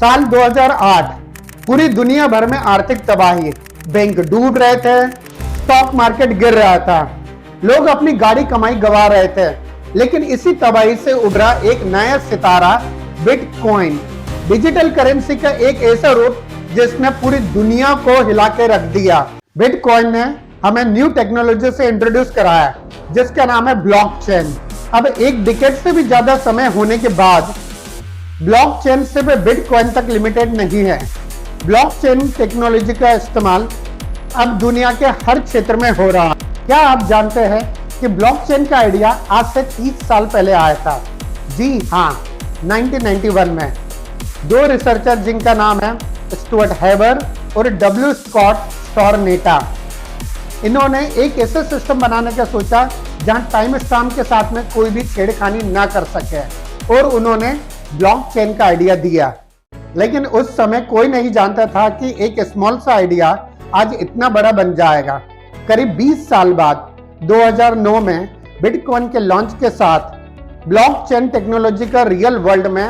साल 2008 पूरी दुनिया भर में आर्थिक तबाही, बैंक डूब रहे थे, स्टॉक मार्केट गिर रहा था, लोग अपनी गाड़ी कमाई गंवा रहे थे। लेकिन इसी तबाही से उभरा एक नया सितारा बिटकॉइन, डिजिटल करेंसी का एक ऐसा रूप जिसने पूरी दुनिया को हिला के रख दिया। बिटकॉइन ने हमें न्यू टेक्नोलॉजी से इंट्रोड्यूस कराया जिसका नाम है ब्लॉकचेन। अब एक डिकेड से भी ज्यादा समय होने के बाद ब्लॉकचेन सिर्फ बिटकॉइन तक लिमिटेड नहीं है। ब्लॉकचेन टेक्नोलॉजी का इस्तेमाल अब दुनिया के हर क्षेत्र में हो रहा है। क्या आप जानते हैं कि ब्लॉकचेन का आइडिया आज से 30 साल पहले आया था? जी हाँ, 1991 में दो रिसर्चर जिनका नाम है स्टुअर्ट हैबर और डब्ल्यू स्कॉट टॉर्नेटा, इन्होंने एक ऐसा सिस्टम बनाने का सोचा जहां टाइम स्टैम्प के साथ में कोई भी छेड़खानी ना कर सके, और उन्होंने ब्लॉकचेन का आइडिया दिया। लेकिन उस समय कोई नहीं जानता था कि एक स्मॉल सा आइडिया आज इतना बड़ा बन जाएगा। करीब 20 साल बाद 2009 में बिटकॉइन के लॉन्च के साथ ब्लॉकचेन टेक्नोलॉजी का रियल वर्ल्ड में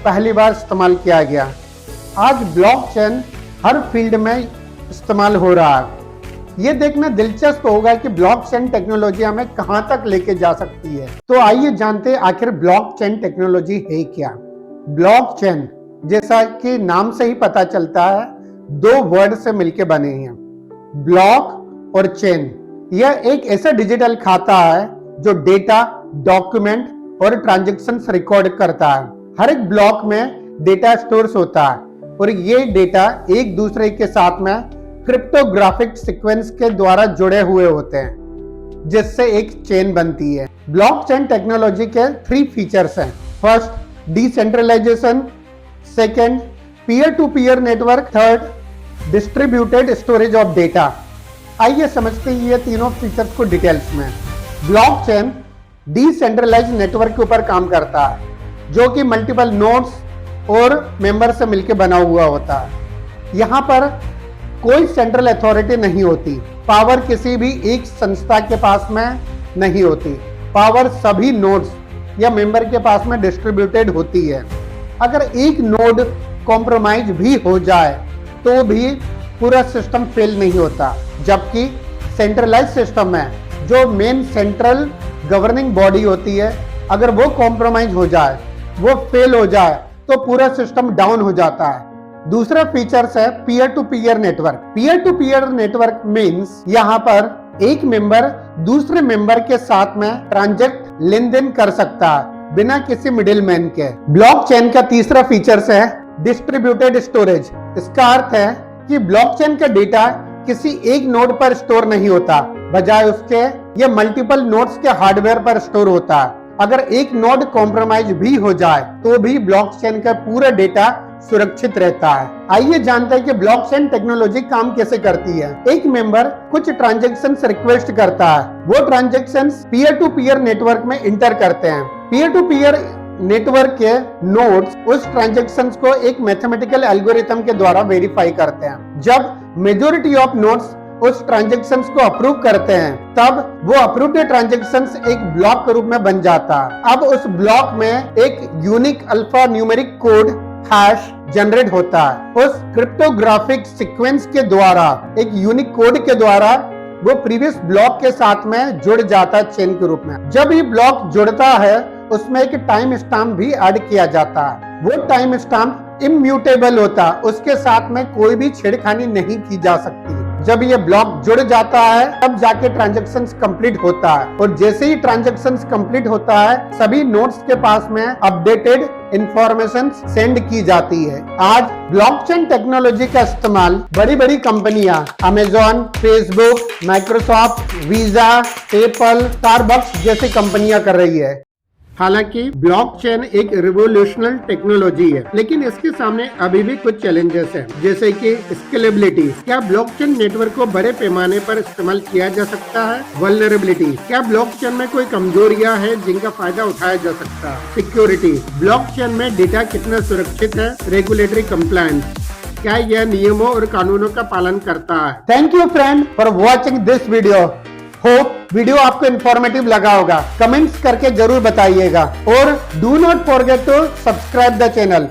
पहली बार इस्तेमाल किया गया। आज ब्लॉकचेन हर फील्ड में इस्तेमाल हो रहा है। ये देखना दिलचस्प होगा कि ब्लॉकचेन टेक्नोलॉजी हमें कहां तक लेके जा सकती है। तो आइए जानते हैं आखिर ब्लॉकचेन टेक्नोलॉजी है क्या। ब्लॉकचेन, जैसा कि नाम से ही पता चलता है, दो वर्ड से मिलके बने हैं, ब्लॉक और चेन। यह एक ऐसा डिजिटल खाता है जो डेटा, डॉक्यूमेंट और ट्रांजैक्शंस रिकॉर्ड करता है। हर एक ब्लॉक में डेटा स्टोर्स होता है और ये डेटा एक दूसरे के साथ में क्रिप्टोग्राफिक सीक्वेंस के द्वारा जुड़े हुए होते हैं, जिससे एक चेन बनती है। ब्लॉकचेन टेक्नोलॉजी के 3 फीचर्स हैं। First, decentralisation, second, peer to peer network, third, distributed storage of data. आइए समझते हैं ये तीनों फीचर्स को डिटेल्स में। ब्लॉकचेन डिसेंट्रलाइज्ड नेटवर्क के ऊपर काम करता है, जो कि मल्टीपल नोड्स और मेंबर से मिलकर बना हुआ होता है। यहाँ पर कोई सेंट्रल अथॉरिटी नहीं होती, पावर किसी भी एक संस्था के पास में नहीं होती, पावर सभी नोड्स या मेंबर के पास में डिस्ट्रीब्यूटेड होती है। अगर एक नोड कॉम्प्रोमाइज भी हो जाए तो भी पूरा सिस्टम फेल नहीं होता, जबकि सेंट्रलाइज सिस्टम में जो मेन सेंट्रल गवर्निंग बॉडी होती है, अगर वो कॉम्प्रोमाइज हो जाए, वो फेल हो जाए, तो पूरा सिस्टम डाउन हो जाता है। दूसरा फीचर्स है peer to peer network. Peer to peer network means यहाँ पर एक मेंबर दूसरे मेंबर के साथ में ट्रांजैक्ट, लेन देन कर सकता है बिना किसी मिडिल मैन के। ब्लॉकचेन का तीसरा फीचर्स है डिस्ट्रीब्यूटेड स्टोरेज। इसका अर्थ है कि ब्लॉकचेन का डेटा किसी एक नोड पर स्टोर नहीं होता, बजाय उसके ये मल्टीपल नोड्स के हार्डवेयर पर स्टोर होता है। अगर एक नोड कॉम्प्रोमाइज भी हो जाए तो भी ब्लॉकचेन का पूरा डेटा सुरक्षित रहता है। आइए जानते हैं कि ब्लॉकचेन टेक्नोलॉजी काम कैसे करती है। एक मेंबर कुछ ट्रांजैक्शंस रिक्वेस्ट करता है, वो transactions peer to peer network में इंटर करते हैं। पीयर टू पीयर नेटवर्क के नोड्स उस ट्रांजैक्शंस को एक मैथमेटिकल एल्गोरिथम के द्वारा वेरीफाई करते हैं। जब मेजॉरिटी ऑफ नोड्स उस ट्रांजैक्शंस को अप्रूव करते हैं, तब वो अप्रूव्ड ट्रांजैक्शंस एक ब्लॉक के रूप में बन जाता है। अब उस ब्लॉक में एक unique alpha numeric code hash generate होता है। उस क्रिप्टोग्राफिक सीक्वेंस के द्वारा, एक यूनिक कोड के द्वारा, वो प्रीवियस ब्लॉक के साथ में जुड़ जाता है चेन के रूप में। जब ये ब्लॉक जुड़ता है, उसमें एक टाइम स्टैम्प भी ऐड किया जाता है। वो टाइम स्टैम्प इम्यूटेबल होता है, उसके साथ में कोई भी छेड़खानी नहीं की जा सकती। जब ये ब्लॉक जुड़ जाता है, तब जाके ट्रांजैक्शंस कंप्लीट होता है, और जैसे ही ट्रांजैक्शंस कंप्लीट होता है, सभी नोड्स के पास में अपडेटेड इंफॉर्मेशन सेंड की जाती है। आज ब्लॉकचेन टेक्नोलॉजी का इस्तेमाल बड़ी बड़ी कंपनियां Amazon, Facebook, Microsoft, visa, PayPal, Starbucks जैसी कंपनियां कर रही है। हालांकि ब्लॉकचेन एक रिवोल्यूशनल टेक्नोलॉजी है, लेकिन इसके सामने अभी भी कुछ चैलेंजेस हैं, जैसे कि स्केलेबिलिटी। क्या ब्लॉकचेन नेटवर्क को बड़े पैमाने पर इस्तेमाल किया जा सकता है? वल्नरेबिलिटी। क्या ब्लॉकचेन में कोई कमजोरियां हैं जिनका फायदा उठाया जा सकता है? सिक्योरिटी। ब्लॉकचेन में डेटा कितना सुरक्षित है? Regulatory compliance. क्या यह नियमों और कानूनों का पालन करता है? Thank you friend for watching this video. Hope video आपको इन्फॉर्मेटिव लगा होगा। कमेंट्स करके जरूर बताइएगा और do not forget to subscribe the channel.